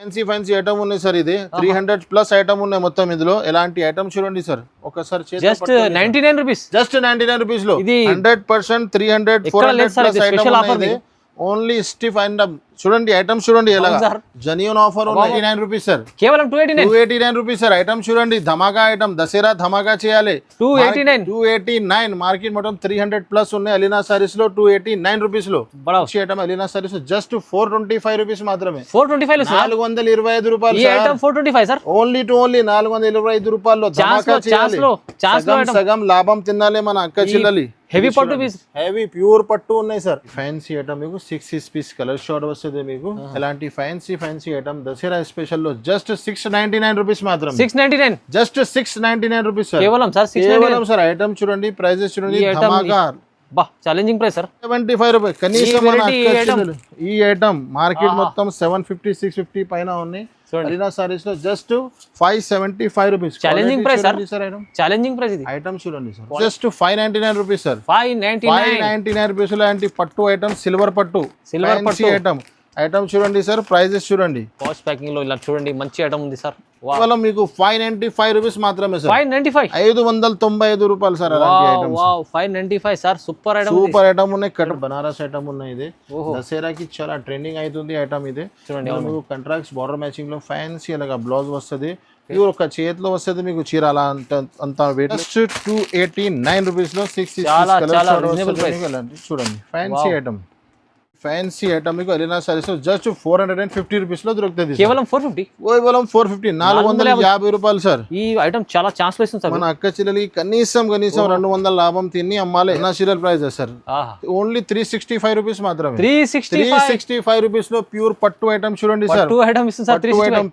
Fancy fancy item ఉన్నాయి sir. ఇది 300 plus item ఉన్నాయి మొత్తం. ఇందులో ఎలాంటి ఐటమ్ చూడండి సార్. ఒకసారి జస్ట్ 99 రూపీస్, జస్ట్ 99 రూపీస్ లో ఇది 100% 300 400 ప్లస్ ఐటమ్ ఉన్నాయి. ఓన్లీ స్టిఫ్ అండ్ చూడండి ఐటమ్ చూడండి ఎలా జెన్యూన్ ఆఫర్ 99 రూపీస్ సార్. కేవలం 289 రూపీస్ సార్. ఐటమ్ చూడండి ధమాకా ఐటమ్, దసరా ధమాకా చేయాలి. 289 మార్కెట్ మొత్తం 300 ప్లస్ ఉన్నాయి. అలీనా సారీస్ లో 289 రూపీస్ లో item. Alina saris just 425 rupees మాత్రమే. 425 రూపాయలు ఐటమ్ 425 సార్. ఓన్లీ 425 రూపాయల్లో ధమాకా చేయాలి. సగం లాభం తినాలి మన అక్క చెల్లెలి. హెవీ పట్టు పీస్, హెవీ ప్యూర్ పట్టు ఉన్నాయి సార్. ఫ్యాన్సీ ఐటమ్ మీకు 6 పీస్ కలర్ షార్ట్ వస్తుంది మీకు. ఎలాంటి ఫ్యాన్సీ ఐటమ్ దసరా స్పెషల్ లో జస్ట్ 699 రూపీస్ మాత్రం. 699 జస్ట్ 699 రూపీస్ సార్. కేవలం సార్ కేవలం సార్. ఐటమ్ చూడండి, ప్రైజెస్ చూడండి, ధమాకా ఛాలెంజింగ్ ప్రైస్ సార్. 75 రూపాయలు కనీసం. ఈ ఐటమ్ మార్కెట్ మొత్తం 750 650 పైన ఉన్నాయి. అలీనా సారీస్ లో just 575 rupees. Challenging price sir. Challenging price ఇది. ఐటమ్ చూడండి sir. Just 599 rupees sir. 599 rupees లో పట్టు ఐటమ్, సిల్వర్ పట్టు ఐటమ్. ఐటమ్ చూడండి సార్, ప్రైజెస్ చూడండి. కాస్ట్ ప్యాకింగ్ లో ఇలా చూడండి మంచి ఐటమ్ ఉంది సార్. కేవలం మీకు 595 రూపీస్ మాత్రమే సార్. 595 595 రూపాయలు sir. Wow 595 sir. Super item ఉన్నాయి. కట్ బనారస్ ఐటమ్ ఉన్నాయి. ఇది దసరాకి చాలా ట్రెండింగ్ అవుతుంది ఐటమ్. ఇది చూడండి మీకు కాంట్రాక్ట్స్ బార్డర్ మ్యాచింగ్ లో ఫ్యాన్సీ అలాగా బ్లౌజ్ వస్తుంది. ఇది ఒక చేతిలో వస్తుంది మీకు చీర అలా అంత వెయిట్. 289 రూపీస్ లో 6 చూడండి ఫ్యాన్సీ ఐటమ్. ఫ్యాన్సీ ఐటమ్ మీకు అలీనా సారీస్ జస్ట్ 450 రూపీస్ లో దొరుకుతుంది. కేవలం 450 450 రూపాయలు సార్. ఈ ఐటమ్ చాలా ఛాన్స్ ఇస్తుంది సార్. మన అక్క చెల్లెలి కనీసం 200 లాభం తిని అమ్మాలి. నా serial price sir. Only 365 rupees మాత్రమే. 365 రూపీస్ లో ప్యూర్ పట్టు ఐటమ్ చూడండి సార్.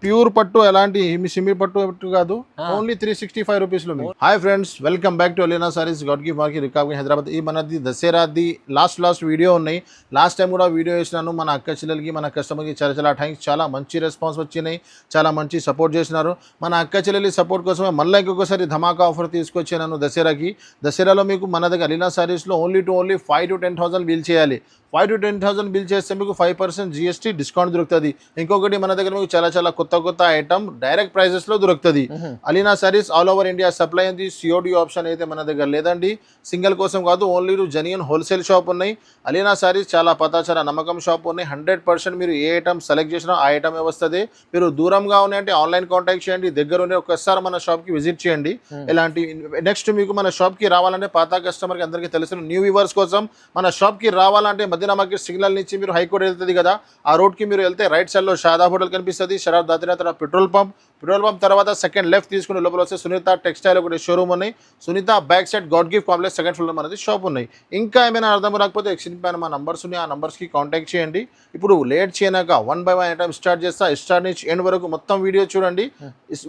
ప్యూర్ పట్టు, ఎలాంటి సిమి పట్టు కాదు. ఓన్లీ 365 రూపీస్ లో. Hi friends, welcome back to Alina sarees god gift market Rikab Hyderabad. ఈ మనది దసరాది లాస్ట్ వీడియో ఉన్నాయి. లాస్ట్ టైం కూడా వీడియో చేసినాను. మన అక్క చెల్లెలకి, మన కస్టమర్కి చాలా థ్యాంక్స్. చాలా మంచి రెస్పాన్స్ వచ్చినాయి, చాలా మంచి సపోర్ట్ చేసినారు. మన అక్క చెల్లెలి సపోర్ట్ కోసమే మళ్ళీ ఇంకొకసారి ధమాకా ఆఫర్ తీసుకొచ్చాను దసరాకి. దసరాలో మీకు మన దగ్గర అలీనా సారీస్లో ఓన్లీ 5 to 10,000 బిల్ చేయాలి. 5 to 10,000 బిల్ చేస్తే మీకు 5% GST డిస్కౌంట్ దొరుకుతుంది. ఇంకొకటి మన దగ్గర మీకు చాలా కొత్త ఐటమ్ డైరెక్ట్ ప్రైజెస్ లో దొరుకుతుంది. Alina saris all over India supply ఉంది. COD ఆప్షన్ అయితే మన దగ్గర లేదండి. సింగిల్ కోసం కాదు, ఓన్లీ జెన్యూన్ హోల్సేల్ షాప్ ఉన్నాయి. అలీనా సారీస్ చాలా చాలా నమ్మకం షాప్ ఉన్నాయి. 100% మీరు ఏ ఐటమ్ సెలెక్ట్ చేసినా ఆ ఐటమే వస్తుంది. మీరు దూరంగా ఉన్నాయంటే ఆన్లైన్ కాంటాక్ట్ చేయండి. దగ్గర ఉండే ఒక్కసారి మన షాప్ కి విజిట్ చేయండి. ఇలాంటి నెక్స్ట్ మీకు మన షాప్ కి రావాలంటే పాత కస్టమర్ కి అందరికీ తెలుసు, న్యూ వ్యూవర్స్ కోసం మన షాప్ కి రావాలంటే మదీనా మార్కెట్ సిగ్నల్ నుంచి మీరు హైకోర్ట్ వెళ్తుంది కదా, ఆ రోడ్ కి మీరు వెళ్తే రైట్ సైడ్ లో షాదాబ్ హోటల్ కనిపిస్తుంది. షరాబ్ దాటిన తర్వాత పెట్రోల్ పంప్ తర్వాత సెకండ్ లెఫ్ట్ తీసుకుని లోపల వస్తే సునీత టెక్స్టైల్ ఒకటి షోరూమ్ ఉన్నాయి. Sunitha back side God gift complex second floor మనది షాప్ ఉన్నాయి. ఇంకా ఏమైనా అర్థం రాకపోతే ఎక్స్క్రీన్ పైన మా నంబర్స్ ఉన్నాయి, ఆ నంబర్స్ కి కాంటాక్ట్ చేయండి. ఇప్పుడు లేట్ చేయనాక 1 by 1 ఐటమ్ స్టార్ట్ చేస్తా. స్టార్ట్ నుంచి ఎండ్ వరకు మొత్తం వీడియో చూడండి.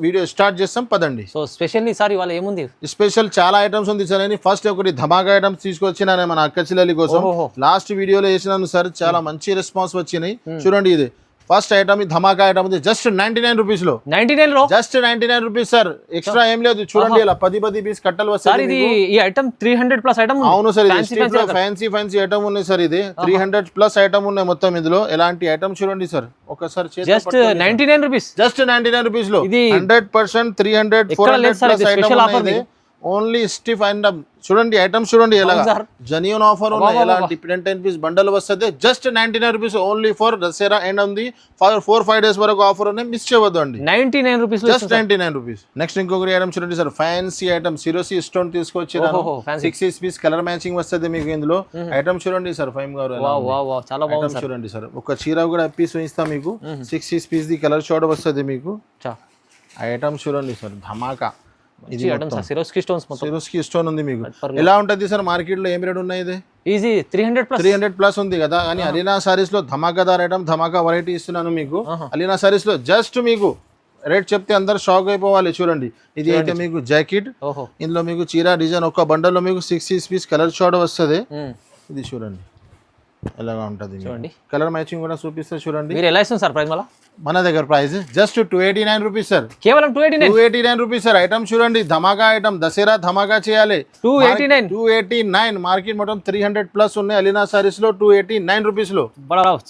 వీడియో స్టార్ట్ చేస్తాం పదండి. సో స్పెషల్లీ సార్ ఇవాళ ఏముంది స్పెషల్? చాలా ఐటమ్స్ ఉంది సార్. అని ఫస్ట్ ఒకటి ధమాకా ఐటమ్స్ తీసుకొచ్చినా మన అక్క చెల్లెలి కోసం. లాస్ట్ వీడియోలో వేసినాను సార్, చాలా మంచి రెస్పాన్స్ వచ్చినాయి. చూడండి ఇది ఫస్ట్ ఐటమ్, ధమాకా ఐటమ్ ఉంది. జస్ట్ 99 రూపీస్ లో. 99 లో జస్ట్ 99 రూపీస్ సార్. ఎక్స్ట్రా ఏం లేదు. చూడండి ఇలా 10 పీస్ కట్టలు వస్తాయి. ఈ ఐటమ్ 300 ప్లస్ ఐటమ్. అవును సార్. ఫ్యాన్సీ ఐటమ్ ఉన్నాయి సార్. ఇది 300 ప్లస్ ఐటమ్ ఉన్నాయి మొత్తం. ఇందులో ఎలాంటి ఐటమ్ చూడండి సార్. ఒకసారి జస్ట్ 99 రూపీస్. జస్ట్ 99 రూపీస్ లో 100% 300 400 plus item. Only stiff and చూడండి ఐటమ్స్ చూడండి ఎలా జెన్యూన్ ఆఫర్ ఉన్నాయి. ఎలాంటి 10 పీస్ బండల్ వస్తుంది. Just 99 rupees only for Dasara end ఉంది. 4-5 డేస్ వరకు ఆఫర్ ఉన్నాయి, మిస్ చేయవద్దు అండి. 99 రూపీస్, జస్ట్ 99 రూపీస్. నెక్స్ట్ ఇంకొకటి ఐటమ్ చూడండి సార్, ఫ్యాన్సీ ఐటమ్ సిరోసి స్టోన్ తీసుకొచ్చారు. 6 పీస్ కలర్ మ్యాచింగ్ వస్తుంది మీకు. ఇందులో ఐటమ్ చూడండి సార్. ఫైమ్ గారు చాలా బాగుంది చూడండి సార్. ఒక చీర కూడా పీస్ ఇస్తాం మీకు. 6 పీస్ ది కలర్ షార్ట్ వస్తుంది మీకు. ఐటమ్ చూడండి సార్, ధమాకా. సిరోస్కి స్టోన్ ఉంది మీకు. ఎలా ఉంటది సార్ మార్కెట్ లో? ఏం రేట్ ఉన్నాయి? ఇది ఈజీ 300 ప్లస్ ఉంది కదా. కానీ అలీనా సారీస్ లో ధమాకాదార్ ఐటమ్, ధమాకా వెరైటీ ఇస్తున్నాను మీకు. అలీనా సారీస్ లో జస్ట్ మీకు రేట్ చెప్తే అందరు షాక్ అయిపోవాలి. చూడండి ఇది అయితే మీకు జాకెట్. ఇందులో మీకు చీర డిజైన్ ఒక బండల్ లో మీకు 6 పీస్ కలర్ షార్ట్ వస్తుంది. ఇది చూడండి ఎలాగా ఉంటది. చూడండి కలర్ మ్యాచింగ్ కూడా చూపిస్తే చూడండి. మీరు ఎలా ఇస్తుంది సార్ ప్రైస్? మన దగ్గర ప్రైస్ జస్ట్ 289 రూపీస్ సార్. కేవలం 289 రూపీస్ సార్. ఐటమ్ చూడండి ధమాకా ఐటమ్, దసరా ధమాకా చేయాలి. 289 మార్కెట్ మొత్తం 300 ప్లస్ ఉన్నాయి. అలీనా సారీస్ లో 289 రూపీస్ లో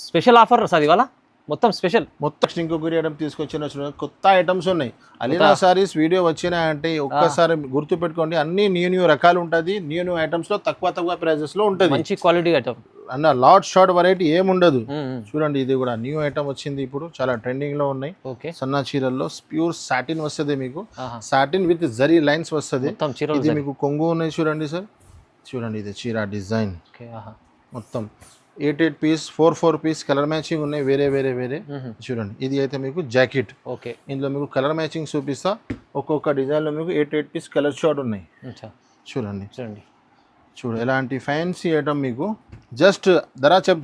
స్పెషల్ ఆఫర్ సార్ ఇవాళ. మొత్తం స్పెషల్. మొత్తం ఇంకొకరి ఐటమ్ తీసుకొచ్చిన చూడండి, కొత్త ఐటమ్స్ ఉన్నాయి. అలీనా సారీస్ వీడియో వచ్చినాయంటే ఒక్కసారి గుర్తు పెట్టుకోండి, అన్ని న్యూ రకాలు ఉంటుంది. న్యూ ఐటమ్స్ లో తక్కువ ప్రైజెస్ లో ఉంటుంది. మంచి క్వాలిటీ ఐటమ్ అన్న లాట్ షార్ట్ వెరైటీ ఏముండదు. చూడండి ఇది కూడా న్యూ ఐటమ్ వచ్చింది, ఇప్పుడు చాలా ట్రెండింగ్ లో ఉన్నాయి. ఓకే, సన్నా చీరల్లో ప్యూర్ సాటిన్ వస్తుంది మీకు, సాటిన్ విత్ జరీ లైన్స్ వస్తుంది. ఇది మీకు కొంగు ఉన్నాయి చూడండి సార్. చూడండి ఇది చీర డిజైన్ మొత్తం 8 పీస్ 4 పీస్ కలర్ మ్యాచింగ్ ఉన్నాయి, వేరే. చూడండి ఇది అయితే మీకు జాకెట్. ఓకే, ఇందులో మీకు కలర్ మ్యాచింగ్ చూపిస్తా. ఒక్కొక్క డిజైన్ లో మీకు 8 పీస్ కలర్ షార్ట్ ఉన్నాయి. చూడండి ఎలాంటి ఫ్యాన్సీ ఐటమ్ మీకు. జస్ట్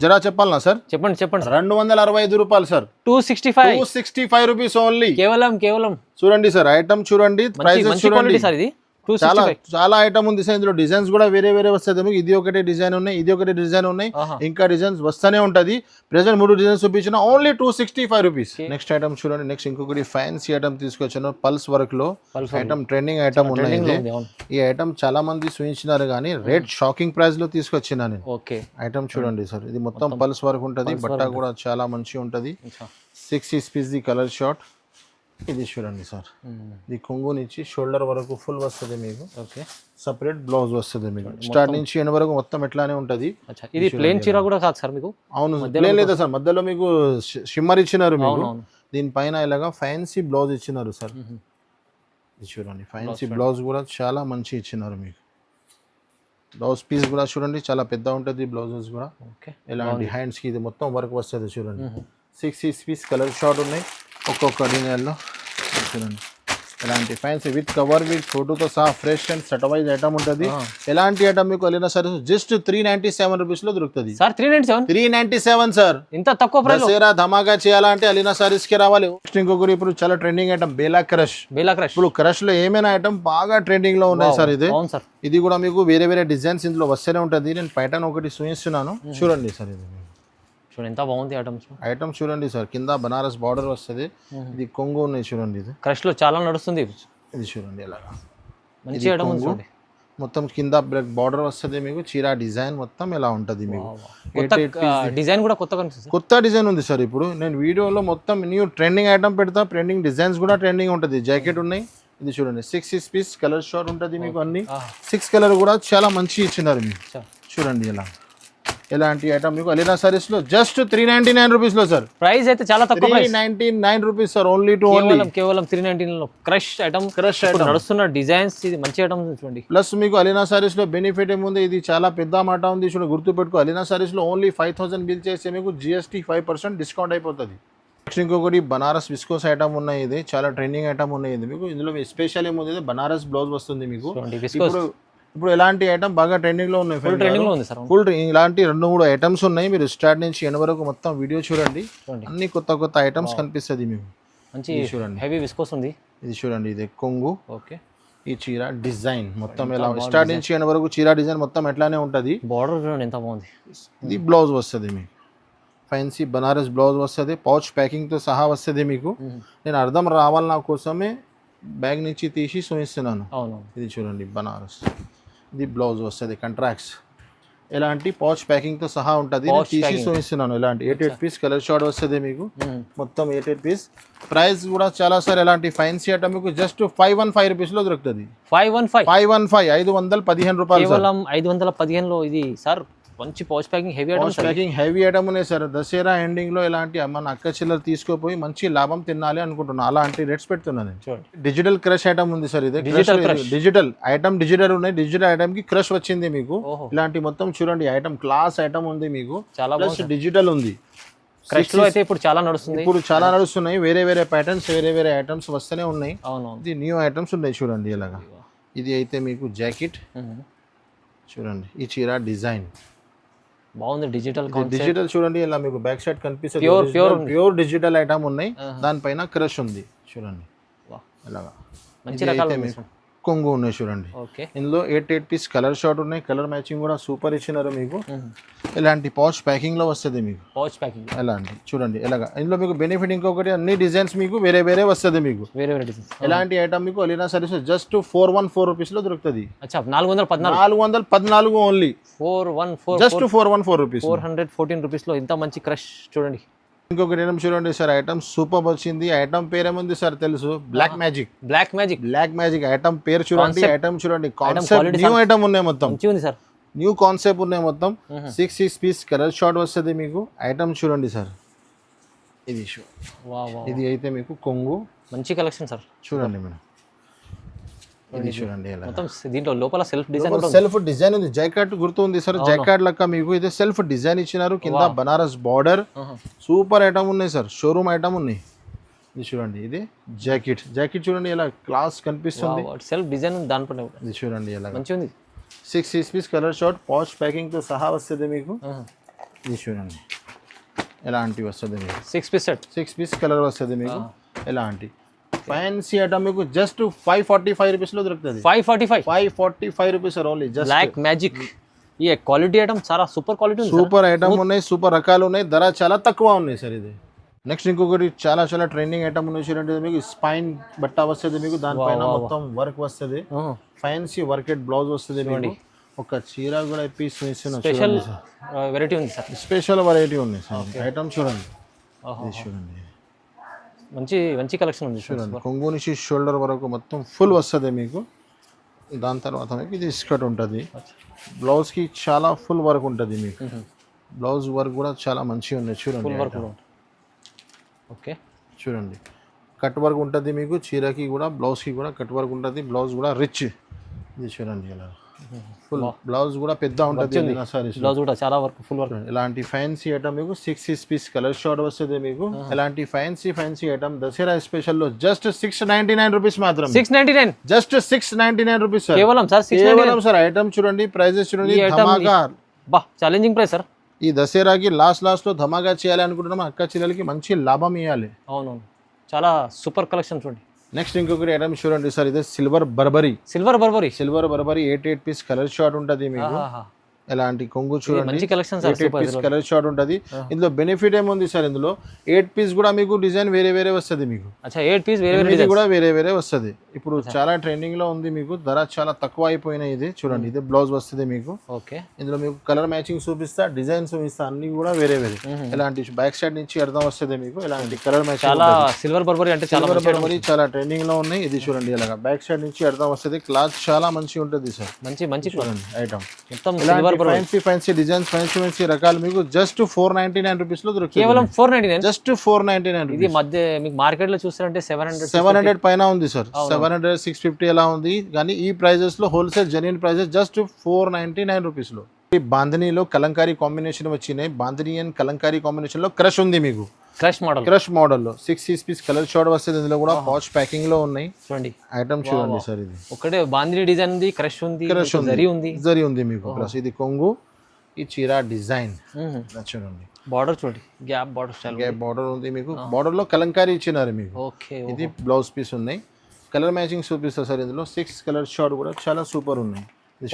జరా చెప్పాలనా సార్? చెప్పండి 265 రూపాయలు సార్. 265 rupees only. కేవలం చూడండి సార్, ఐటమ్ చూడండి, ప్రైజెస్ చూడండి. సార్ ఇది చాలా ఐటమ్ ఉంది సార్. ఇందులో డిజైన్స్ కూడా వేరే వస్తుంది మీకు. ఇది ఒకటే డిజైన్ ఉన్నాయి, ఇది ఒకటే డిజైన్ ఉన్నాయి, ఇంకా డిజైన్స్ వస్తూనే ఉంటది. ప్రెసెంట్ 3 డిజైన్స్ చూపించిన, ఓన్లీ 265 రూపీస్. నెక్స్ట్ ఐటమ్ చూడండి. నెక్స్ట్ ఇంకొకటి ఫ్యాన్సీ ఐటమ్ తీసుకొచ్చాను, పల్స్ వర్క్ లో ఐటమ్, ట్రెండింగ్ ఐటమ్ ఉన్నాయి. ఈ ఐటమ్ చాలా మంది చూపించినారు కానీ రేట్ షాకింగ్ ప్రైస్ లో తీసుకొచ్చినా నేను. ఐటమ్ చూడండి సార్, ఇది మొత్తం పల్స్ వర్క్ ఉంటది, బట్ట కూడా చాలా మంచిగా ఉంటది. 6 పీస్ ది కలర్ షార్ట్. ఇది చూడండి సార్, ఇది కొంగు నుంచి షోల్డర్ వరకు ఫుల్ వస్తుంది మీకు. ఓకే, సపరేట్ బ్లౌజ్ వస్తుంది మీకు. స్టార్ట్ నుంచి ఎండ్ వరకు మొత్తం ఎట్లానే ఉంటది. ఇది ప్లేన్ చీర కూడా కాదు సార్ మీకు? అవును, ప్లేన్ లేదా సార్, మధ్యలో మీకు షిమ్మర్ ఇచ్చినారు మీకు. దీనిపైన ఇలాగా ఫ్యాన్సీ బ్లౌజ్ ఇచ్చినారు సార్. ఇది చూడండి, ఫ్యాన్సీ బ్లౌజ్ కూడా చాలా మంచి ఇచ్చినారు మీకు. బ్లౌజ్ పీస్ కూడా చూడండి చాలా పెద్ద ఉంటుంది, బ్లౌజెస్ కూడా. ఓకే, ఇలాంటి హ్యాండ్స్ కి ఇది మొత్తం వర్క్ వస్తుంది చూడండి. 6 పీస్ కలర్ షార్ట్ ఉన్నాయి ఒక్కొక్క డిజైన్లో. చూడండి ఎలాంటి ఫ్యాన్సీ విత్ కవర్ విత్ ఫోటోతో సహా ఫ్రెష్ అండ్ సెటవైజ్ ఐటమ్ ఉంటుంది. ఎలాంటి ఐటమ్ మీకు అలీనా సారీస్ జస్ట్ 397 రూపీస్ లో దొరుకుతుంది సార్. 397 సార్, ఇంత తక్కువ ప్రైస్. దసరా ధమాకా చేయాలంటే అలీనా సారీస్ కి రావాలి. ఇంకొకరు ఇప్పుడు చాలా ట్రెండింగ్ ఐటమ్ బేలా క్రష్. ఇప్పుడు క్రష్ లో ఏమైనా ఐటమ్ బాగా ట్రెండింగ్ లో ఉన్నాయి సార్. ఇది కూడా మీకు వేరే డిజైన్స్ ఇందులో వస్తూనే ఉంటుంది. నేను ప్యాటర్న్ ఒకటి చూపిస్తున్నాను చూడండి సార్. ఇది ఎంత బాగుంది ఐటమ్స్ చూడండి సార్. కింద బనారస్ బార్డర్ వస్తుంది, ఇది కొంగు ఉన్నాయి చూడండి. ఇది క్రష్ లో చాలా నడుస్తుంది. ఇది చూడండి ఎలాగా మంచి ఐటమ్ ఉంది. మొత్తం కింద బ్లాక్ బార్డర్ వస్తుంది మీకు. చీర డిజైన్ మొత్తం ఎలా ఉంటుంది మీకు. డిజైన్ కూడా కొత్త డిజైన్ ఉంది సార్. ఇప్పుడు నేను వీడియోలో మొత్తం న్యూ ట్రెండింగ్ ఐటమ్ పెడతా. ట్రెండింగ్ డిజైన్స్ కూడా ట్రెండింగ్ ఉంటుంది. జాకెట్ ఉన్నాయి. ఇది చూడండి 6 పీస్ కలర్ షార్ట్ ఉంటుంది మీకు. అన్ని 6 కలర్ కూడా చాలా మంచి ఇచ్చినారు మీకు. చూడండి ఎలా ఎలాంటి ఐటమ్ మీకు అలీనా సారీస్ లో జస్ట్ 399 రూపీస్ లో సార్. ప్రైస్ అయితే చాలా తక్కువ, 399 రూపీస్ సార్. ఓన్లీ కేవలం 319 లో క్రష్ ఐటమ్ నడుస్తున్న డిజైన్స్. ఇది మంచి ఐటమ్ చూడండి. ప్లస్ మీకు అలీనా సారీస్ లో బెనిఫిట్ ఏముంది, ఇది చాలా పెద్ద మాట ఉంది చూడండి, గుర్తు పెట్టుకో. అలీనా సారీస్ లో ఓన్లీ 5000 బిల్ చేస్తే మీకు GST 5% డిస్కౌంట్ అయిపోతుంది. నెక్స్ట్ ఇంకొకటి బనారస్ విస్కోస్ ఐటమ్ ఉన్నాయి. ఇది చాలా ట్రెండింగ్ ఐటమ్ ఉన్నాయి. ఇది మీకు ఇందులో స్పెషల్ ఏముంది, బనారస్ బ్లౌజ్ వస్తుంది మీకు. ఇప్పుడు ఎలాంటి ఐటమ్ బాగా ట్రెండింగ్ లో ఉన్నాయి, ఫుల్ ఇలాంటి 2-3 ఐటమ్స్ ఉన్నాయి. మీరు స్టార్ట్ నుంచి ఎండ్ వరకు మొత్తం వీడియో చూడండి. అన్ని కొత్త ఐటమ్స్ కనిపిస్తుంది మీకు. మంచి చూడండి, హెవీ విస్కోస్ ఉంది. ఇది చూడండి, ఇది కొంగు. ఓకే, ఈ చీర డిజైన్ మొత్తం ఎలా స్టార్ట్ నుంచి ఎండ్ వరకు చీర డిజైన్ మొత్తం ఎట్లానే ఉంటుంది. బార్డర్ చూడండి ఎంత బాగుంది. ఇది బ్లౌజ్ వస్తుంది మీకు, ఫ్యాన్సీ బనారస్ బ్లౌజ్ వస్తుంది. పౌచ్ ప్యాకింగ్ తో సహా వస్తుంది మీకు. నేను అర్థం రావాలి నా కోసమే బ్యాగ్ నుంచి తీసి చూపిస్తున్నాను. ఇది చూడండి బనారస్, ఇది బ్లౌజ్ వస్తుంది కంట్రాక్ట్స్. ఎలాంటి పౌచ్ ప్యాకింగ్ తో సహా ఉంటుంది. తీసి చూపిస్తున్నాను. ఇలాంటి 8 పీస్ కలర్ షార్ట్ వస్తుంది మీకు. మొత్తం 8 పీస్. ప్రైస్ కూడా చాలా సార్. ఎలాంటి ఫ్యాన్సీ ఐటమ్ మీకు జస్ట్ 515 రూపీస్ లో దొరుకుతుంది. 515 రూపాయలు. 515 లో ఇది సార్ మంచి పౌచ్ ప్యాకింగ్ హెవీ ఐటమ్ ఉన్నాయి సార్. దసరా ఎండింగ్ లో ఇలాంటి మన అక్క చిల్లర తీసుకోపోయి మంచి లాభం తినాలి అనుకుంటున్నా. అలాంటి రేట్స్ పెడుతున్నాను. డిజిటల్ క్రష్ ఐటమ్ ఉంది సార్. ఇది డిజిటల్ ఐటమ్, డిజిటల్ ఉన్నాయి. డిజిటల్ ఐటమ్ కి క్రష్ వచ్చింది మీకు. ఇలాంటి మొత్తం చూడండి ఐటమ్, క్లాస్ ఐటమ్ ఉంది మీకు. ప్లస్ డిజిటల్ ఉంది. క్రష్ లో అయితే ఇప్పుడు చాలా నడుస్తుంది. ఇప్పుడు చాలా నడుస్తున్నాయి. వేరే ప్యాటర్న్స్, వేరే ఐటమ్స్ వస్తూనే ఉన్నాయి. ఇది న్యూ ఐటమ్స్ ఉన్నాయి చూడండి ఇలాగా. ఇది అయితే మీకు జాకెట్ చూడండి. ఈ చీర డిజైన్ బాగుంది. డిజిటల్ చూడండి ఇలా మీకు బ్యాక్ సైడ్ కనిపిస్తుంది. ప్యూర్ డిజిటల్ ఐటమ్ ఉన్నాయి. దానిపైన క్రష్ ఉంది చూడండి. ఇలాగా మంచి రకాల కొంగు ఉన్నాయి చూడండి. ఇందులో 8 పీస్ కలర్ షార్ట్ ఉన్నాయి. కలర్ మ్యాచింగ్ కూడా సూపర్ ఇచ్చినారు మీకు. ఇలాంటి పౌచ్ ప్యాకింగ్ లో వస్తుంది మీకు. పౌచ్ ప్యాకింగ్ ఎలాంటి చూడండి ఎలాగా. ఇందులో మీకు బెనిఫిట్ ఇంకొకటి, అన్ని డిజైన్స్ మీకు వేరే వస్తుంది మీకు. ఎలాంటి ఐటమ్ మీకు అలీనా సారీస్ జస్ట్ 414 రూపీస్ లో దొరుకుతుంది. 414 ఓన్లీ. 414 రూపీస్. 414 రూపీస్ లో ఇంత మంచి క్రష్ చూడండి. ఇంకొకటి ఐటమ్ చూడండి సార్, ఐటమ్ సూపర్ వచ్చింది. ఐటమ్ పేరు ఏముంది సార్ తెలుసు? Black magic. Black magic item పేరు చూడండి, ఐటమ్ చూడండి, కాన్సెప్ట్ న్యూ ఐటమ్ ఉన్నాయి మొత్తం, సార్ న్యూ కాన్సెప్ట్ ఉన్నాయి మొత్తం. 6 పీస్ కలర్ షార్ట్ వస్తుంది మీకు. ఐటమ్ చూడండి సార్, ఇది ఇది అయితే మీకు కొంగు మంచి కలెక్షన్ సార్. చూడండి మేడం, ఇది చూడండి మొత్తం దీంట్లో లోపల సెల్ఫ్ డిజైన్ ఉంది. జైకాట్ గుర్తు ఉంది సార్, జైకాట్ లెక్క మీకు ఇది సెల్ఫ్ డిజైన్ ఇచ్చినారు. కింద బనారస్ బార్డర్, సూపర్ ఐటమ్ ఉన్నాయి సార్, షోరూమ్ ఐటమ్ ఉన్నాయి. ఇది చూడండి, ఇది జాకెట్. జాకెట్ చూడండి ఎలా క్లాస్ కనిపిస్తుంది, సెల్ఫ్ డిజైన్ దానిపైన. ఇది చూడండి ఎలా మంచిగా ఉంది. 6 piece colour short patch packing తో సహా వస్తుంది మీకు. ఇది చూడండి ఎలాంటి వస్తుంది మీకు. 6 పీస్ కలర్ వస్తుంది మీకు. ఎలాంటి ఫ్యాన్సీ ఐటమ్ మీకు జస్ట్ 545 రూపీస్ లో దొరుకుతుంది. 545 rupees only. Just black magic. ఈ క్వాలిటీ ఐటమ్ చాలా సూపర్ క్వాలిటీ ఉంది. సూపర్ ఐటమ్ ఉన్నాయి, సూపర్ రకాలు ఉన్నాయి, ధర చాలా తక్కువ ఉన్నాయి సార్. ఇది నెక్స్ట్ ఇంకొకటి చాలా చాలా ట్రెండింగ్ ఐటమ్ ఉన్నాయి చూడండి. మీకు స్పైన్ బట్ట వస్తుంది మీకు, దానిపైన మొత్తం వర్క్ వస్తుంది, ఫ్యాన్సీ వర్కెడ్ బ్లౌజ్ వస్తుంది మీకు. ఒక చీర కూడా పీస్ స్పెషల్ వెరైటీ ఉంది సార్. స్పెషల్ వెరైటీ ఉంది సార్. ఐటమ్ చూడండి, చూడండి మంచి కలెక్షన్ ఉంది చూడండి. కొంగు నుంచి షోల్డర్ వరకు మొత్తం ఫుల్ వస్తుంది మీకు. దాని తర్వాత మీకు ఇది స్కర్ట్ ఉంటుంది. బ్లౌజ్కి చాలా ఫుల్ వర్క్ ఉంటుంది మీకు. బ్లౌజ్ వర్క్ కూడా చాలా మంచిగా ఉన్నాయి చూడండి. ఓకే చూడండి, కట్ వర్క్ ఉంటుంది మీకు. చీరకి కూడా బ్లౌజ్కి కూడా కట్ వర్క్ ఉంటుంది. బ్లౌజ్ కూడా రిచ్. ఇది చూడండి ఇలా ఫుల్ బ్లౌజ్ కూడా పెద్ద ఉంటుంది. బ్లౌజ్ కూడా చాలా వర్క్, ఫుల్ వర్క్. ఇలాంటి ఫ్యాన్సీ ఐటమ్ మీకు 6 పీస్ కలర్ షార్ట్ వస్తుంది మీకు. ఇలాంటి ఫ్యాన్సీ ఐటమ్ దసరా స్పెషల్ లో జస్ట్ 699 రూపీస్ మాత్రం. 699 జస్ట్ 699 రూపీస్ సార్. కేవలం సార్. ఐటమ్ చూడండి, ప్రైజెస్ చూడండి, ధమాకా. Challenging price sir. ఈ దసరాకి లాస్ట్ లో ధమాకా చేయాలి అనుకుంటున్నాం. అక్క చెల్లెలకి మంచి లాభం ఇవ్వాలి. అవునవును, చాలా సూపర్ కలెక్షన్ చూడండి. నెక్స్ట్ ఇంకొకటి ఐటమ్ చూడండి సార్, ఇది silver Burberry. 8 piece colour short ఉంటుంది మీకు. ఎలాంటి కొంగు చూడండి, 8 పీస్ కలర్ షార్ట్ ఉంటుంది. ఇందులో బెనిఫిట్ ఏముంది సార్, ఇందులో 8 పీస్ కూడా మీకు డిజైన్ వేరే వస్తుంది మీకు. 8 పీస్ కూడా వేరే వస్తుంది. ఇప్పుడు చాలా ట్రెండింగ్ లో ఉంది మీకు. ధర చాలా తక్కువ అయిపోయినాయి. ఇది చూడండి, ఇది బ్లౌజ్ వస్తుంది మీకు. ఓకే, ఇందులో మీకు కలర్ మ్యాచింగ్ చూపిస్తా, డిజైన్ చూపిస్తా, అన్ని కూడా వేరే. ఎలాంటి బ్యాక్ సైడ్ నుంచి అర్థం వస్తుంది మీకు. ఎలాంటి కలర్ మ్యాచింగ్. సిల్వర్ బర్బరీ అంటే చాలా ట్రెండింగ్ లో ఉన్నాయి. ఇది చూడండి ఇలాగా బ్యాక్ సైడ్ నుంచి అర్థం వస్తుంది. క్లాత్ చాలా మంచిగా ఉంటుంది సార్. మంచి చూడండి ఐటమ్. మొత్తం ఫ్యాన్సీ డిజైన్స్, ఫ్యాన్సీ రకాలు మీకు జస్ట్ 499 రూపీస్ లో దొరుకుతుంది. కేవలం 499. జస్ట్ 499. ఇది మధ్య మీకు మార్కెట్ లో చూస్తారంటే 700 పైన ఉంది సార్. 700, 650 ఎలా ఉంది. కానీ ఈ ప్రైజెస్ లో wholesale genuine prices just 499 rupees లో. ఈ బాంధనీలో కలంకారీ కాంబినేషన్ వచ్చినాయి. బాంధనీ అండ్ కలంకారీ కాంబినేషన్ లో క్రష్ ఉంది మీకు. క్రష్ మోడల్ లో 6 పీస్ కలర్ షార్ట్ వస్తుంది. ఇందులో కూడా పౌచ్ ప్యాకింగ్ లో ఉన్నాయి. చూడండి ఐటమ్ చూడండి సార్. ఇది ఒకటే బాంధనీ డిజైన్ ఉంది, క్రష్ ఉంది, జరీ ఉంది మీకు. ప్లస్ ఇది కొంగు, ఈ చీర డిజైన్ చూడండి. బార్డర్ చూడండి, gap border style, gap border ఉంది మీకు. బార్డర్ లో కలంకారీ ఇచ్చినారు మీకు. ఓకే, ఇది బ్లౌజ్ పీస్ ఉన్నాయి. కలర్ మ్యాచింగ్ చూపిస్తారు సార్. ఇందులో 6 కలర్ షార్ట్ కూడా చాలా సూపర్ ఉన్నాయి.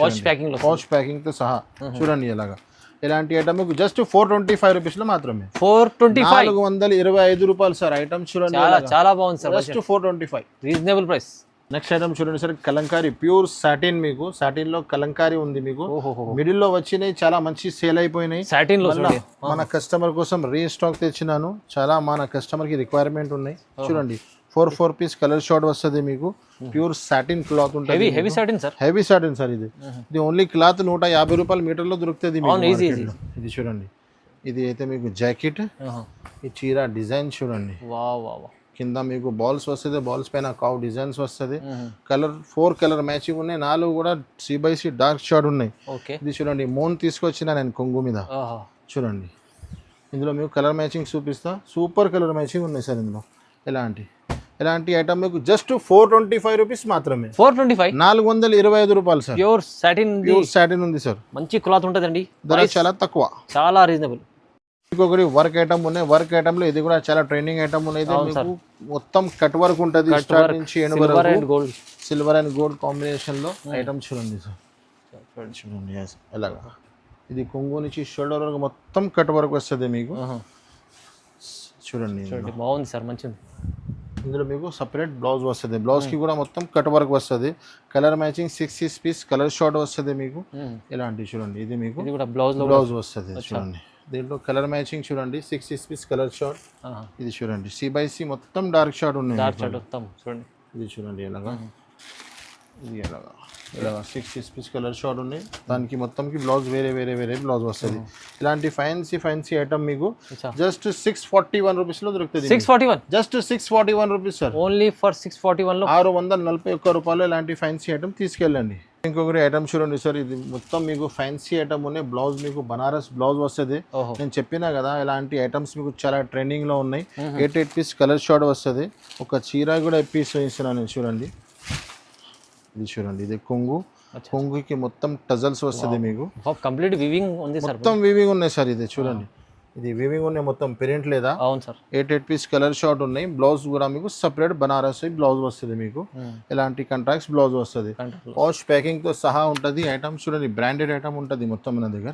పౌచ్ ప్యాకింగ్ తో సహా చూడండి ఎలాగా. ఇలాంటి ఐటమ్ మీకు జస్ట్ 425 రూపీస్ లో మాత్రమే. 425 రూపాయలు సార్. ఐటమ్ చూడండి, చాలా బాగుంది sir. Just 425, reasonable price. Next item చూడండి సార్, కలంకారీ ప్యూర్ సాటిన్ మీకు. సాటిన్ లో కలంకారీ ఉంది మీకు. మిడిల్ లో వచ్చినాయి, చాలా మంచి సేల్ అయిపోయినాయి. సాటిన్ లో మన కస్టమర్ కోసం రీస్టాక్ తెచ్చినాను. చాలా మన కస్టమర్ కి రిక్వైర్మెంట్ ఉన్నాయి. చూడండి 4 పీస్ కలర్ షార్ట్ వస్తుంది మీకు. ప్యూర్ సాటిన్ క్లాత్ ఉంటుంది. Heavy satin sir. ఇది ఓన్లీ క్లాత్ 150 రూపాయలు మీటర్ లో దొరుకుతుంది. ఇది చూడండి, ఇది అయితే మీకు జాకెట్. ఈ చీర డిజైన్ చూడండి. కింద మీకు బాల్స్ వస్తుంది, బాల్స్ పైన కావ్ డిజైన్స్ వస్తుంది. కలర్ 4 కలర్ మ్యాచింగ్ ఉన్నాయి. 4 కూడా CBC డార్క్ షార్ట్ ఉన్నాయి. ఇది చూడండి, మోన్ తీసుకొచ్చిన నేను కొంగు మీద. చూడండి, ఇందులో మీకు కలర్ మ్యాచింగ్ చూపిస్తా. సూపర్ కలర్ మ్యాచింగ్ ఉన్నాయి సార్ ఇందులో. ఎలాంటి ఐటమ్ మీకు జస్ట్ 425 రూపీస్ మాత్రమే. 425 రూపాయలు సార్. ప్యూర్ సాటిన్ ఉంది సార్. మంచి క్లాత్ ఉంటుందండి. ధర చాలా తక్కువ, చాలా రీజనబుల్. ఇంకొకటి వర్క్ ఐటమ్ ఉన్నాయి. వర్క్ ఐటమ్ లో ఇది కూడా చాలా ట్రెండింగ్ ఐటమ్ ఉన్నాయి. మొత్తం కట్ వర్క్ ఉంటుంది. స్టార్ట్ నుంచి ఎండ్ వరకు సిల్వర్ అండ్ గోల్డ్ కాంబినేషన్ లో ఐటమ్ చూడండి సార్. చూడండి ఎలాగా. ఇది కొంగు నుంచి షోల్డర్ వరకు మొత్తం కట్ వర్క్ వస్తుంది మీకు. చూడండి బాగుంది సార్, మంచిది. ఇందులో మీకు సపరేట్ బ్లౌజ్ వస్తుంది. బ్లౌజ్ కి కూడా మొత్తం కట్ వర్క్ వస్తుంది. Colour matching 6 piece colour short వస్తుంది మీకు. ఇలాంటి చూడండి, ఇది మీకు బ్లౌజ్ వస్తుంది. చూడండి దీంట్లో కలర్ మ్యాచింగ్ చూడండి 6 పీస్ కలర్ షార్ట్. ఇది చూడండి C/C మొత్తం డార్క్ షార్ట్ ఉన్నాయి. డార్క్ షార్ట్ మొత్తం చూడండి. ఇది చూడండి ఎలాగా, ఇది ఎలాగా 6 పీస్ కలర్ షార్ట్ ఉన్నాయి. దానికి మొత్తంకి బ్లౌజ్ వేరే వేరే వేరే బ్లౌజ్ వస్తుంది. ఇలాంటి ఫ్యాన్సీ ఐటమ్ మీకు జస్ట్ 641 రూపీస్లో దొరుకుతుంది. 641 just 641 rupees sir. Only for 641 లో 641 రూపాయలు ఇలాంటి ఫ్యాన్సీ ఐటమ్ తీసుకెళ్ళండి. ఇంకొకటి ఐటమ్ చూడండి సార్, ఇది మొత్తం మీకు ఫ్యాన్సీ ఐటమ్ ఉన్నాయి. బ్లౌజ్ మీకు బనారస్ బ్లౌజ్ వస్తుంది. నేను చెప్పినా కదా ఇలాంటి ఐటమ్స్ మీకు చాలా ట్రెండింగ్ లో ఉన్నాయి. 8 పీస్ కలర్ షార్ట్ వస్తుంది. ఒక చీర కూడా పీస్ వేస్తున్నాను చూడండి. ఇది చూడండి, ఇది కొంగుకి మొత్తం టజల్స్ వస్తుంది మీకు. కంప్లీట్ వీవింగ్ ఉంది సార్, మొత్తం వీవింగ్ ఉన్నాయి సార్. ఇది చూడండి, ఇది వీవింగ్ ఉన్నాయి మొత్తం, ప్రింట్ లేదా. అవును సార్. 8 పీస్ కలర్ షార్ట్ ఉన్నాయి. బ్లౌజ్ కూడా మీకు సపరేట్ బనారస్ బ్లౌజ్ వస్తుంది మీకు. ఇలాంటి కాంట్రాక్ట్స్ బ్లౌజ్ వస్తుంది. వాష్ ప్యాకింగ్ తో సహా ఉంటుంది. ఐటమ్ చూడండి, బ్రాండెడ్ ఐటమ్ ఉంటుంది మొత్తం మన దగ్గర.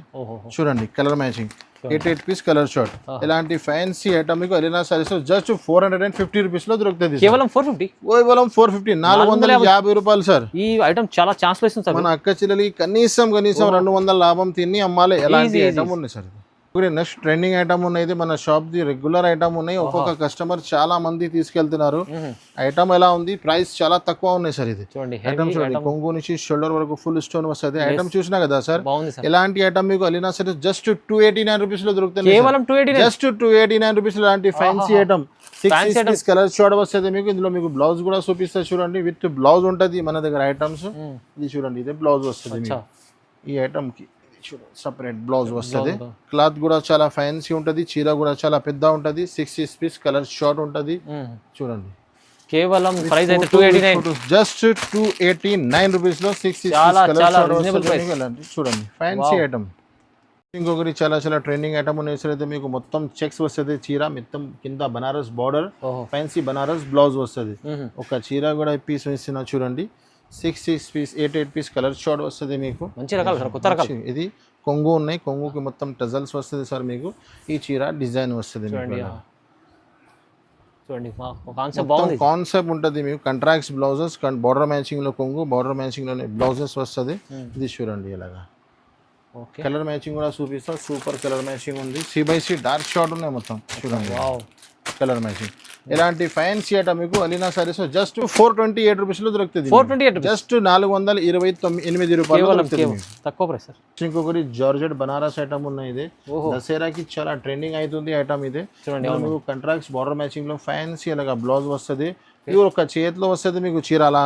చూడండి colour matching 8 piece colour short. ఇలాంటి ఫ్యాన్సీ ఐటమ్ మీకు అలీనా సారీస్ జస్ట్ 450 రూపీస్ లో దొరుకుతుంది. కేవలం 450, కేవలం 450, 450 రూపాయలు సార్. ఈ ఐటమ్ చాలా ఛాన్స్ వస్తుంది సార్. మన అక్క చెల్లెలకి కనీసం 200 లాభం తిని అమ్మాలి. ఎలాంటి ఐటమ్ ఉన్నాయి సార్. నెక్స్ట్ ట్రెండింగ్ ఐటమ్ ఉన్నాయి. మన షాప్ ది రెగ్యులర్ ఐటమ్ ఉన్నాయి. ఒక్కొక్క కస్టమర్ చాలా మంది తీసుకెళ్తున్నారు. ఐటమ్ ఎలా ఉంది, ప్రైస్ చాలా తక్కువ ఉన్నాయి సార్. ఇది ఐటమ్ చూడండి, కొంగు నుంచి షోల్డర్ వరకు ఫుల్ స్టోన్ వస్తుంది. ఐటమ్ చూసినా కదా సార్. ఇలాంటి ఐటమ్ మీకు అలీనా సార్ జస్ట్ 289 రూపీస్ లో దొరుకుతుంది. Just 289 rupees. ఇలాంటి fancy item 6 piece colour short వస్తుంది మీకు. ఇందులో మీకు బ్లౌజ్ కూడా చూపిస్తారు చూడండి, విత్ బ్లౌజ్ ఉంటుంది మన దగ్గర ఐటమ్స్. ఇది చూడండి, ఇదే బ్లౌజ్ వస్తుంది ఈ ఐటమ్ కి. సపరేట్ బ్లౌజ్ వస్తుంది. క్లాత్ కూడా చాలా ఫ్యాన్సీ ఉంటుంది. చీర కూడా చాలా పెద్ద ఉంటుంది. 6 పీస్ కలర్ షార్ట్ ఉంటుంది. చూడండి, కేవలం ప్రైస్ అయితే 289, జస్ట్ 289 రూపీస్ లో 6 పీస్ కలర్ షార్ట్ వస్తుంది. చూడండి ఫ్యాన్సీ ఐటమ్. ఇంకొకటి చాలా చాలా ట్రెండింగ్ ఐటమ్ ఉన్నాయి. మీకు మొత్తం చెక్స్ వస్తుంది. చీర మొత్తం కింద Banaras border, fancy Banaras blouse వస్తుంది. ఒక చీర కూడా పీస్ వేస్తున్నా చూడండి. 6 పీస్ 8 పీస్ కలర్ షార్ట్ వస్తుంది మీకు. మంచి రకాలు సార్, కొత్త రకాలు. ఇది కొంగు ఉన్నాయి. కొంగుకి మొత్తం టజల్స్ వస్తుంది సార్ మీకు. ఈ చీర డిజైన్ వస్తుంది. కాన్సెప్ట్ ఉంటుంది మీకు. కంట్రాక్ట్స్ బ్లౌజెస్, బార్డర్ మ్యాచింగ్ లో కొంగు, బార్డర్ మ్యాచింగ్ లో బ్లౌజెస్ వస్తుంది. ఇది చూడండి ఎలాగా. కలర్ మ్యాచింగ్ కూడా చూపిస్తాం. సూపర్ కలర్ మ్యాచింగ్ ఉంది. C/C డార్క్ షార్ట్ ఉన్నాయి మొత్తం. చూడండి కలర్ మ్యాచింగ్. ఇలాంటి ఫ్యాన్సీ ఐటమ్ మీకు అలీనా సారీస్ జస్ట్ 428 రూపీస్ లో దొరుకుతుంది. 428 జస్ట్ 428 రూపాయలు తక్కువ ప్రైస్ సార్. ఇంకొకటి జార్జెట్ బనారస్ ఐటమ్ ఉన్నాయి. ఇది దసరాకి చాలా ట్రెండింగ్ అవుతుంది ఐటమ్. ఇది మీకు కంట్రాక్ట్స్ బార్డర్ మ్యాచింగ్ లో ఫ్యాన్సీ అలాగా బ్లౌజ్ వస్తుంది. ప్యూర్ ఒక చేతిలో వస్తుంది మీకు చీర. అలా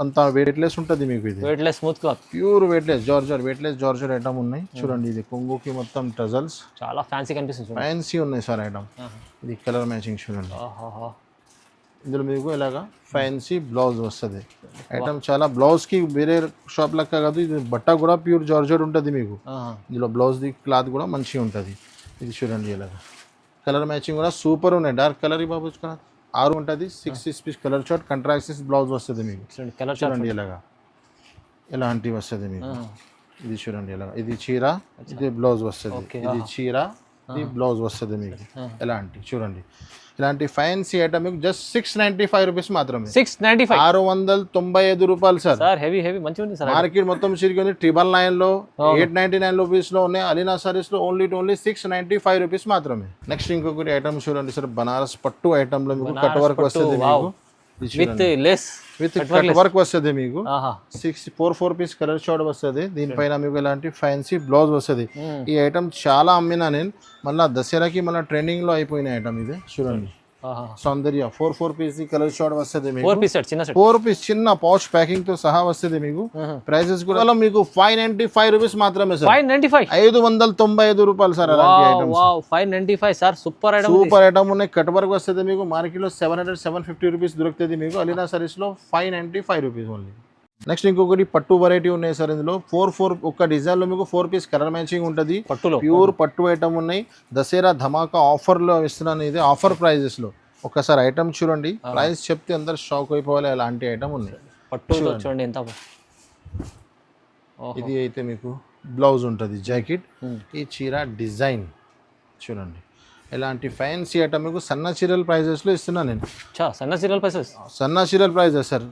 అంత వెయిట్లెస్ ఉంటుంది మీకు. ఇది weightless smooth cloth, pure weightless georgette item ఉన్నాయి. చూడండి, ఇది కొంగుకి మొత్తం టజల్స్ చాలా ఫ్యాన్సీ కనిపిస్తుంది. ఫ్యాన్సీ ఉన్నాయి సార్ ఐటమ్. ఇది కలర్ మ్యాచింగ్ చూడండి. ఇందులో మీకు ఇలాగా ఫ్యాన్సీ బ్లౌజ్ వస్తుంది. ఐటమ్ చాలా బ్లౌజ్ కి వేరే షాప్ లెక్క కాదు. ఇది బట్ట కూడా ప్యూర్ జార్జెట్ ఉంటుంది మీకు. ఇందులో బ్లౌజ్ ది క్లాత్ కూడా మంచిగా ఉంటుంది. ఇది చూడండి ఇలాగా. కలర్ మ్యాచింగ్ కూడా సూపర్ ఉన్నాయి. డార్క్ కలర్ బాబు 6 ఉంటుంది. 6 piece colour short, contrast blouse వస్తుంది మీకు. చూడండి ఇలాగా ఇలాంటివి వస్తుంది మీకు. ఇది చూడండి ఇలాగా. ఇది చీర, ఇది బ్లౌజ్ వస్తుంది. ఇది చీర, ఇది బ్లౌజ్ వస్తుంది మీకు. ఎలాంటి చూడండి, ఇలాంటి ఫ్యాన్సీ ఐటమ్ మీకు జస్ట్ 695 రూపీస్ మాత్రమే. 695 రూపాయలు సార్. మార్కెట్ మొత్తం చిరిగింది 999 లో 899 రూపీస్ లో ఉన్నాయి. అలీనా సారీస్ లో ఓన్లీ 695 రూపీస్ మాత్రమే. నెక్స్ట్ ఇంకొకటి ఐటమ్ చూడండి సార్, బనారస్ పట్టు ఐటమ్ లో మీకు కట్ వర్క్ వస్తుంది మీకు. విత్ కట్ వర్క్ వస్తుంది మీకు. 4 పీస్ కలర్ షార్ట్ వస్తుంది. దీనిపైన మీకు ఇలాంటి ఫ్యాన్సీ బ్లౌజ్ వస్తుంది. ఈ ఐటమ్ చాలా అమ్మినా నేను. మళ్ళీ దసరాకి మళ్ళీ ట్రెండింగ్ లో అయిపోయిన ఐటమ్ ఇది. చూడండి సౌందర్య 4 పీస్ కలర్ షార్ట్ వస్తుంది మీకు. 4 పీస్ చిన్న పౌచ్ ప్యాకింగ్ తో సహా వస్తుంది మీకు. ప్రైసెస్ కూడా మీకు 595 రూపీస్ మాత్రమే సార్. 595 రూపాయలు సార్. అలాంటి ఐటమ్స్ 595 సార్. సూపర్ ఐటమ్ ఉన్నాయి. కట్ వర్క్ వస్తుంది మీకు. మార్కెట్ లో 750 రూపీస్ దొరుకుతుంది మీకు. అలీనా సారీస్ లో 595 రూపీస్ ఓన్లీ. నెక్స్ట్ ఇంకొకటి పట్టు వెరైటీ ఉన్నాయి సార్. ఇందులో 4 ఒక డిజైన్ లో మీకు 4 పీస్ కలర్ మ్యాచింగ్ ఉంటుంది. ప్యూర్ పట్టు ఐటమ్ ఉన్నాయి. దసరా ధమాకా ఆఫర్ లో ఇస్తున్నాను. ఇది ఆఫర్ ప్రైజెస్ లో. ఒకసారి ఐటమ్ చూడండి, ప్రైస్ చెప్తే అందరు షాక్ అయిపోవాలి. అలాంటి ఐటమ్ ఉన్నాయి. పట్టు చూడండి ఎంత. ఇది అయితే మీకు బ్లౌజ్ ఉంటుంది, జాకెట్. ఈ చీర డిజైన్ చూడండి. ఇలాంటి ఫ్యాన్సీ ఐటమ్ మీకు సన్న చీరల ప్రైజెస్ లో ఇస్తున్నా నేను. సన్న చీరల ప్రైసెస్, సన్న చీరల ప్రైజెస్ సార్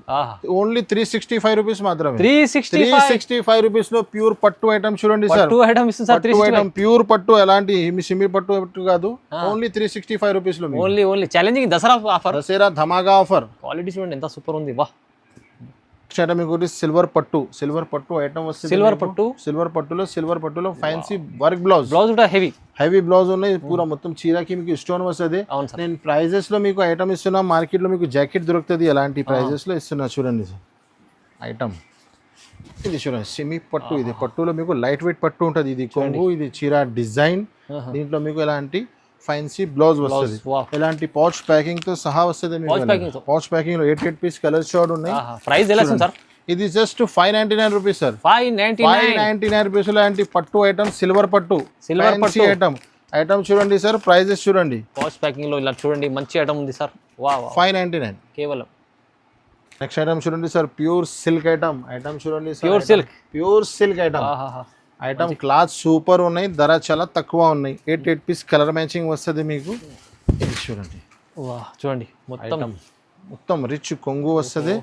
ఓన్లీ 365 రూపీస్ మాత్రమే. 365 రూపీస్ లో ప్యూర్ పట్టు ఐటమ్ చూడండి సార్. పట్టు ఐటమ్ ఇస్తుంది సార్. 365 ఐటమ్ ప్యూర్ పట్టు, ఎలాంటి సిమి పట్టు కాదు. ఓన్లీ 365 రూపీస్ లో. Only challenging Dasara offer, Dasara ధమాకా ఆఫర్. క్వాలిటీ చూడండి ఎంత సూపర్ ఉంది. వా ఐటమ్ ఇంకోటి సిల్వర్ పట్టు ఐటమ్ వస్తుంది. సిల్వర్ పట్టులో ఫ్యాన్సీ వర్క్ బ్లౌజ్ కూడా హెవీ బ్లౌజ్ ఉన్నాయి. పూరా మొత్తం చీరకి మీకు స్టోన్ వస్తుంది. నేను ప్రైజెస్ లో మీకు ఐటమ్ ఇస్తున్నా. మార్కెట్ లో మీకు జాకెట్ దొరుకుతుంది, ఎలాంటి ప్రైజెస్ లో ఇస్తున్నా చూడండి సార్. ఐటమ్ ఇది చూడండి, సెమీ పట్టు. ఇది పట్టులో మీకు లైట్ వెయిట్ పట్టు ఉంటుంది. ఇది కొంగు, ఇది చీర డిజైన్. దీంట్లో మీకు ఎలాంటి ఫ్యాన్సీ బ్లౌజ్ వస్తుంది. ఇలాంటి పౌచ్ ప్యాకింగ్ తో సహా వస్తుంది. పౌచ్ ప్యాకింగ్ లో 8 పీస్ కలర్ షార్ట్ ఉన్నాయి. ప్రైస్ ఎలా సార్? ఇది జస్ట్ 599 రూపీస్ సార్. 599 రూపీస్ లో పట్టు ఐటమ్, సిల్వర్ పట్టు ఐటమ్ చూడండి సార్. ప్రైజెస్ చూడండి. పౌచ్ ప్యాకింగ్ లో ఇలా చూడండి, మంచి ఐటమ్ ఉంది సార్. 599 కేవలం. నెక్స్ట్ ఐటమ్ చూడండి సార్, ప్యూర్ సిల్క్ ఐటమ్ చూడండి sir. Pure silk item cloth super ఉన్నాయి. ధర చాలా తక్కువ ఉన్నాయి. 8 పీస్ కలర్ మ్యాచింగ్ వస్తుంది మీకు. ఇది చూడండి. చూడండి మొత్తం రిచ్ కొంగు వస్తుంది.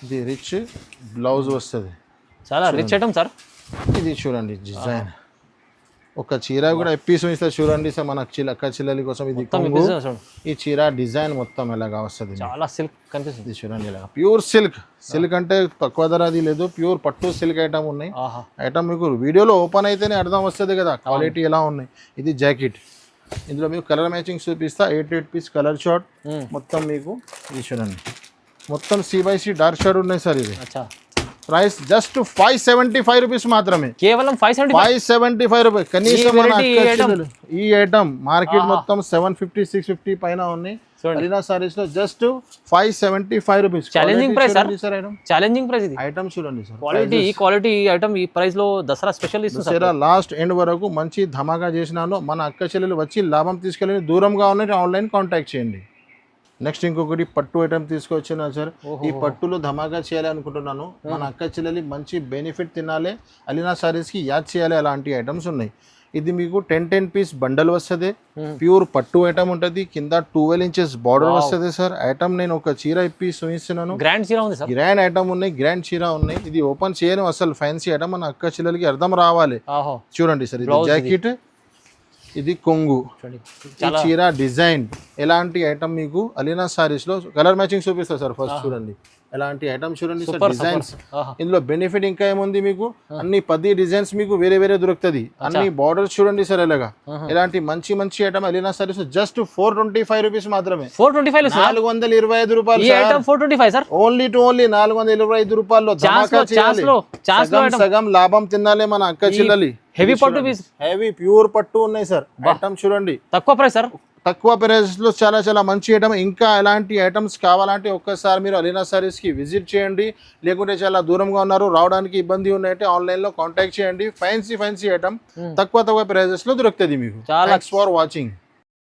ఇది రిచ్ బ్లౌజ్ వస్తుంది. చాలా రిచ్ ఐటమ్ సార్. ఇది చూడండి డిజైన్. ఒక చీర కూడా పీస్ ఇస్తే చూడండి సార్. మన అక్క చెల్లెలి కోసం ఇది కొంగు. ఈ చీర డిజైన్ మొత్తం ఎలాగా వస్తుంది. చాలా సిల్క్ కనిపిస్తుంది. చూడండి ఇలాగా ప్యూర్ సిల్క్ అంటే తక్కువ ధర అది లేదు. ప్యూర్ పట్టు సిల్క్ ఐటమ్ ఉన్నాయి. ఐటమ్ మీకు వీడియోలో ఓపెన్ అయితేనే అర్థం వస్తుంది కదా క్వాలిటీ ఎలా ఉన్నాయి. ఇది జాకెట్. ఇందులో మీకు కలర్ మ్యాచింగ్ చూపిస్తా. 8 పీస్ కలర్ షార్ట్ మొత్తం మీకు. ఇది చూడండి మొత్తం C/C డార్క్ షార్ట్ ఉన్నాయి సార్. ఇది ప్రైస్ జస్ట్ 575 రూపీస్ మాత్రమే. కేవలం 575 రూపీస్. కనీసం ఈ ఐటమ్ మార్కెట్ మొత్తం 750 650 పైన ఉన్నాయి. అలీనా సారీస్ లో just 575 rupees. Challenging price sir. Challenging price. ఇది ఐటమ్ చూడండి సార్. క్వాలిటీ ఐటమ్ ఈ ప్రైస్ లో దసరా స్పెషల్ ఇస్తుంది. లాస్ట్ ఎండ్ వరకు మంచి ధమాకా చేసినాను. మన అక్క చెల్లెలు వచ్చి లాభం తీసుకెళ్ళి దూరంగా ఉన్నాయి ఆన్లైన్ కాంటాక్ట్ చేయండి. నెక్స్ట్ ఇంకొకటి పట్టు ఐటమ్ తీసుకొచ్చినా సార్. ఈ పట్టులో ధమాకా చేయాలి అనుకుంటున్నాను. మన అక్క చెల్లెలి మంచి బెనిఫిట్ తినాలి, అలీనా సారీస్ కి యాద్ చేయాలి, అలాంటి ఐటమ్స్ ఉన్నాయి. ఇది మీకు 10 పీస్ బండల్ వస్తుంది. ప్యూర్ పట్టు ఐటమ్ ఉంటుంది. కింద 12 ఇంచెస్ బార్డర్ వస్తుంది సార్. ఐటమ్ నేను ఒక చీర ఇప్పి చూపిస్తున్నాను. గ్రాండ్ ఐటమ్ ఉన్నాయి, గ్రాండ్ చీర ఉన్నాయి. ఇది ఓపెన్ చేయను అసలు. ఫ్యాన్సీ ఐటమ్ మన అక్క చెల్లెలకి అర్థం రావాలి. చూడండి సార్. ఇది జాకెట్, ఇది కొంగు, ఈ చీర డిజైన్. ఎలాంటి ఐటమ్ మీకు అలీనా సారీస్ లో కలర్ మ్యాచింగ్ చూపిస్తా సార్. ఫస్ట్ చూడండి ఎలాంటి ఐటమ్ చూడండి సార్. డిజైన్స్ ఇందులో బెనిఫిట్ ఇంకా ఏముంది మీకు, అన్ని 10 డిజైన్స్ మీకు వేరే దొరుకుతుంది. అన్ని బార్డర్స్ చూడండి సార్. ఎలాగా ఇలాంటి మంచి item Alina saris just 425 rupees మాత్రమే. 425 రూపాయలు. ఓన్లీ 425 రూపాయల్లో ధమాకా చేయాలి. సగం లాభం తినాలి మన అక్క చెల్లెలి. హెవీ ప్యూర్ పట్టు ఉన్నాయి సార్. ఐటమ్ చూడండి. తక్కువ ప్రైస్ సార్. తక్కువ ప్రైస్ లో చాలా మంచి ఐటమ్. ఇంకా ఎలాంటి ఐటమ్స్ కావాలంటే ఒక్కసారి మీరు అలీనా సారీస్ కి విజిట్ చేయండి. లేకుంటే చాలా దూరంగా ఉన్నారు, రావడానికి ఇబ్బంది ఉన్నాయంటే ఆన్లైన్ లో కాంటాక్ట్ చేయండి. ఫ్యాన్సీ ఐటమ్ తక్కువ ప్రైజెస్ లో దొరుకుతుంది మీకు. Thanks for watching.